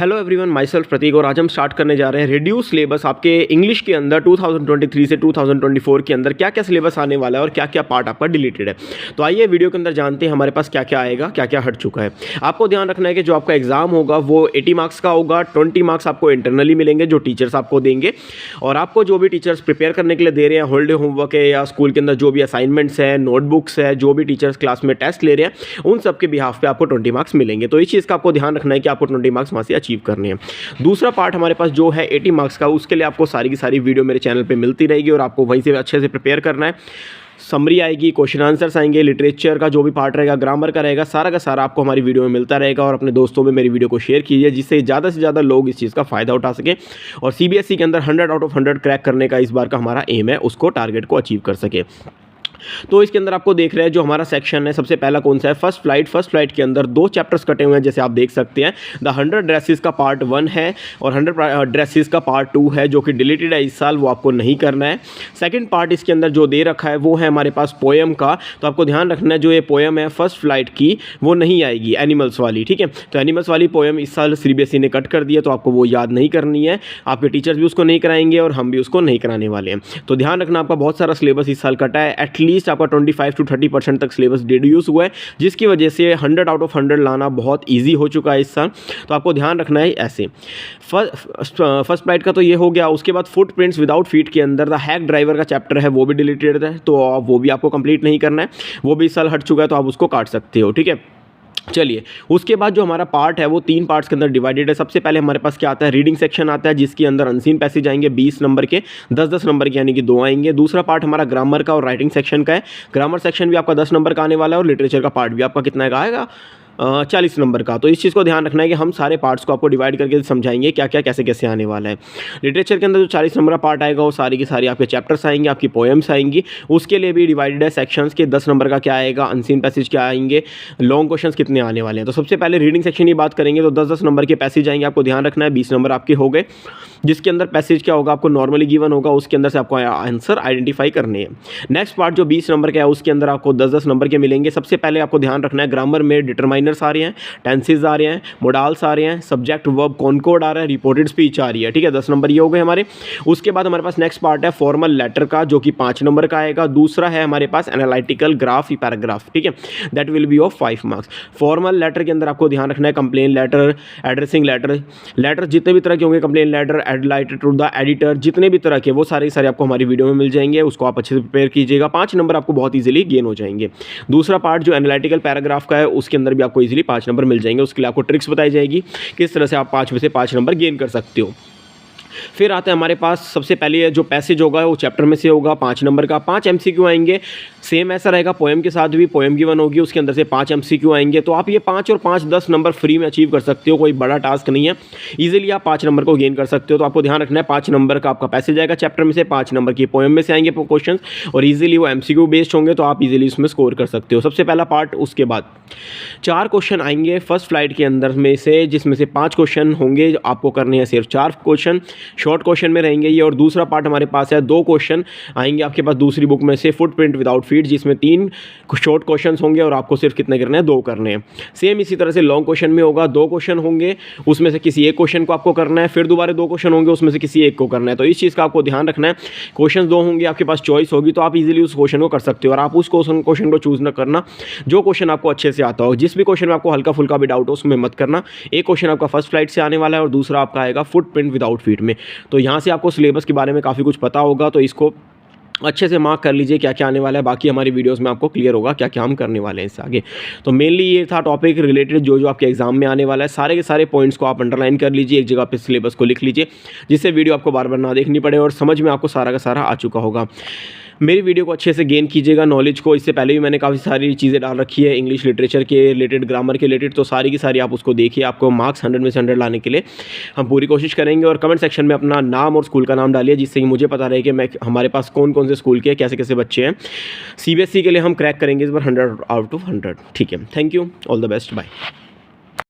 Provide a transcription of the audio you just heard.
Hello everyone, my self प्रतीक और आज हम स्टार्ट करने जा रहे हैं रिड्यूस सिलेबस। आपके इंग्लिश के अंदर 2023 से 2024 के अंदर क्या क्या सिलेबस आने वाला है और क्या क्या पार्ट आपका डिलीटेड है। तो आइए वीडियो के अंदर जानते हैं हमारे पास क्या क्या आएगा, क्या क्या हट चुका है। आपको ध्यान रखना है कि जो आपका एग्जाम होगा वो 80 मार्क्स का होगा। 20 मार्क्स आपको इंटरनली मिलेंगे जो टीचर्स आपको देंगे, और आपको जो भी टीचर्स प्रिपेयर करने के लिए दे रहे हैं, हॉलीडे होमवर्क है या स्कूल के अंदर जो भी असाइनमेंट्स है, नोटबुक्स है, जो भी टीचर्स क्लास में टेस्ट ले रहे हैं, उन सब के बिहाफ पे आपको 20 मार्क्स मिलेंगे। तो इस चीज़ का आपको ध्यान रखना है कि आपको 20 मार्क्स वहाँ से अचीव करने हैं। दूसरा पार्ट हमारे पास जो है 80 मार्क्स का, उसके लिए आपको सारी की सारी वीडियो मेरे चैनल पे मिलती रहेगी और आपको वहीं से अच्छे से प्रिपेयर करना है। समरी आएगी, क्वेश्चन आंसर्स आएंगे, लिटरेचर का जो भी पार्ट रहेगा, ग्रामर का रहेगा, सारा का सारा आपको हमारी वीडियो में मिलता रहेगा। और अपने दोस्तों में मेरी वीडियो को शेयर कीजिए जिससे ज़्यादा से ज़्यादा लोग इस चीज़ का फ़ायदा उठा सकें और सीबीएसई के अंदर 100 आउट ऑफ 100 क्रैक करने का इस बार का हमारा एम है, उसको टारगेट को अचीव कर सके। तो इसके अंदर आपको देख रहे हैं जो हमारा सेक्शन है, सबसे पहला कौन सा है, फर्स्ट फ्लाइट के अंदर 2 चैप्टर्स कटे हुए हैं जैसे आप देख सकते हैं। द 100 ड्रेसेस का पार्ट 1 है और 100 ड्रेसेस का पार्ट 2 है जो कि डिलीटेड है इस साल, वो आपको नहीं करना है। सेकंड पार्ट इसके अंदर जो दे रखा है वो है हमारे पास पोएम का। तो आपको ध्यान रखना है जो ये पोएम है फर्स्ट फ्लाइट की वो नहीं आएगी, एनिमल्स वाली, ठीक है। तो एनिमल्स वाली पोएम इस साल सीबीएसई ने कट कर दिया, तो आपको वो याद नहीं करनी है। आपके टीचर्स भी उसको नहीं कराएंगे और हम भी उसको नहीं कराने वाले हैं। तो ध्यान रखना, आपका बहुत सारा सिलेबस इस साल कटा है। एटलीस्ट आपका 25 to 30% तक सिलेबस डिड्यूस हुआ है, जिसकी वजह से 100 आउट ऑफ 100 लाना बहुत इजी हो चुका है इस साल। तो आपको ध्यान रखना है ऐसे। फर्स्ट फ्लाइट का तो ये हो गया। उसके बाद फुटप्रिंट्स विदाउट फीट के अंदर द हैक ड्राइवर का चैप्टर है, वो भी डिलीटेड है, तो वो भी आपको कंप्लीट नहीं करना है, वो भी इस साल हट चुका है, तो आप उसको काट सकते हो, ठीक है। चलिए, उसके बाद जो हमारा पार्ट है वो 3 पार्ट्स के अंदर डिवाइडेड है। सबसे पहले हमारे पास क्या आता है, रीडिंग सेक्शन आता है जिसके अंदर अनसीन पैसेज आएंगे 20 नंबर के, 10-10 नंबर के, यानी कि 2 आएंगे। दूसरा पार्ट हमारा ग्रामर का और राइटिंग सेक्शन का है। ग्रामर सेक्शन भी आपका 10 नंबर का आने वाला है और लिटरेचर का पार्ट भी आपका कितना का आएगा, 40 नंबर का। तो इस चीज़ को ध्यान रखना है कि हम सारे पार्ट्स को आपको डिवाइड करके समझाएंगे क्या क्या कैसे कैसे आने वाला है। लिटरेचर के अंदर जो 40 नंबर का पार्ट आएगा वो सारी की सारी आपके चैप्टर्स आएंगे, आपकी पोएम्स आएंगी, उसके लिए भी डिवाइडेड है सेक्शंस के। 10 नंबर का क्या आएगा, अनसीन पैसेज क्या आएंगे, लॉन्ग क्वेश्चंस कितने आने वाले हैं। तो सबसे पहले रीडिंग सेक्शन की बात करेंगे तो 10-10 नंबर के पैसेज आएंगे, आपको ध्यान रखना है। 20 नंबर आपके हो गए, जिसके अंदर पैसेज क्या होगा आपको नॉर्मली गिवन होगा, उसके अंदर से आपको आंसर आइडेंटिफाई करने हैं। नेक्स्ट पार्ट जो 20 नंबर का है उसके अंदर आपको 10-10 नंबर के मिलेंगे। सबसे पहले आपको ध्यान रखना है ग्रामर में डिटरमाइनर्स आ रहे हैं, टेंसेस आ रहे हैं, मोडाल्स आ रहे हैं, सब्जेक्ट वर्ब कॉनकॉर्ड आ रहा है, रिपोर्टेड स्पीच आ रही है, ठीक है। 10 नंबर ये हो गए हमारे। उसके बाद हमारे पास नेक्स्ट पार्ट है फॉर्मल लेटर का जो कि 5 नंबर का आएगा। दूसरा है हमारे पास एनालिटिकल ग्राफ पैराग्राफ, ठीक है, that will be of 5 marks. Formal letter के अंदर आपको ध्यान रखना है कंप्लेन लेटर, एड्रेसिंग लेटर जितने भी तरह के होंगे, कंप्लेन लेटर, एडलाइटर टू द एडिटर, जितने भी तरह के, वो सारे आपको हमारी वीडियो में मिल जाएंगे। उसको आप अच्छे से प्रिपेयर कीजिएगा, 5 नंबर आपको बहुत ईजिली गेन हो जाएंगे। दूसरा पार्ट जो एनालिटिकल पैराग्राफ का है उसके अंदर भी आपको ईजिली 5 नंबर मिल जाएंगे। उसके लिए आपको ट्रिक्स बताई जाएगी किस तरह से आप 5 में से 5 नंबर गेन कर सकते हो। फिर आता है हमारे पास सबसे पहले जो पैसेज होगा वो चैप्टर में से होगा 5 नंबर का। 5 एमसीक्यू आएंगे, सेम ऐसा रहेगा पोएम के साथ भी, पोएम गिवन होगी उसके अंदर से 5 एमसीक्यू आएंगे। तो आप ये 5 और 5 10 नंबर फ्री में अचीव कर सकते हो, कोई बड़ा टास्क नहीं है, इजीली आप 5 नंबर को गेन कर सकते हो। तो आपको ध्यान रखना है 5 नंबर का आपका पैसेज आएगा चैप्टर में से, 5 नंबर की पोएम में से आएंगे क्वेश्चन, और ईजिली वो एमसीक्यू बेस्ड होंगे, तो आप इजीली उसमें स्कोर कर सकते हो। सबसे पहला पार्ट, उसके बाद 4 क्वेश्चन आएंगे फर्स्ट फ्लाइट के अंदर में से, जिसमें से 5 क्वेश्चन होंगे आपको करने हैं, सिर्फ 4 क्वेश्चन शॉर्ट क्वेश्चन में रहेंगे ये। और दूसरा पार्ट हमारे पास है 2 क्वेश्चन आएंगे आपके पास दूसरी बुक में से, फुटप्रिंट विदाउट फीट, जिसमें 3 शॉर्ट क्वेश्चन होंगे और आपको सिर्फ कितने करने हैं, 2 करने हैं। सेम इसी तरह से लॉन्ग क्वेश्चन में होगा, 2 क्वेश्चन होंगे, उसमें से किसी एक क्वेश्चन को आपको करना है, फिर दोबारा 2 क्वेश्चन होंगे, उसमें से किसी एक को करना है। तो इस चीज़ का आपको ध्यान रखना है। क्वेश्चन 2 होंगे, आपके पास चॉइस होगी, तो आप इजीली उस क्वेश्चन को कर सकते हो। और आप उस क्वेश्चन को चूज न करना जो क्वेश्चन आपको अच्छे से आता हो। जिस भी क्वेश्चन में आपको हल्का फुल्का भी डाउट हो उसमें मत करना। एक क्वेश्चन आपका फर्स्ट फ्लाइट से आने वाला है और दूसरा आपका आएगा फुटप्रिंट विदाउट फीट में। तो यहाँ से आपको सिलेबस के बारे में काफ़ी कुछ पता होगा, तो इसको अच्छे से मार्क कर लीजिए क्या क्या आने वाला है। बाकी हमारी वीडियोस में आपको क्लियर होगा क्या क्या हम करने वाले हैं इससे आगे। तो मेनली ये था टॉपिक रिलेटेड जो आपके एग्जाम में आने वाला है। सारे के सारे पॉइंट्स को आप अंडरलाइन कर लीजिए, एक जगह पे सिलेबस को लिख लीजिए, जिससे वीडियो आपको बार बार ना देखनी पड़े और समझ में आपको सारा का सारा आ चुका होगा। मेरी वीडियो को अच्छे से गेन कीजिएगा नॉलेज को। इससे पहले भी मैंने काफ़ी सारी चीज़ें डाल रखी है इंग्लिश लिटरेचर के रिलेटेड, ग्रामर के रिलेटेड, तो सारी की सारी आप उसको देखिए। आपको मार्क्स 100 में से 100 लाने के लिए हम पूरी कोशिश करेंगे। और कमेंट सेक्शन में अपना नाम और स्कूल का नाम डालिए, जिससे कि मुझे पता रहे कि हमारे पास कौन कौन से स्कूल के कैसे कैसे बच्चे हैं। सीबीएसई के लिए हम क्रैक करेंगे इस बार 100 आउट ऑफ 100, ठीक है। Thank you, all the best, bye.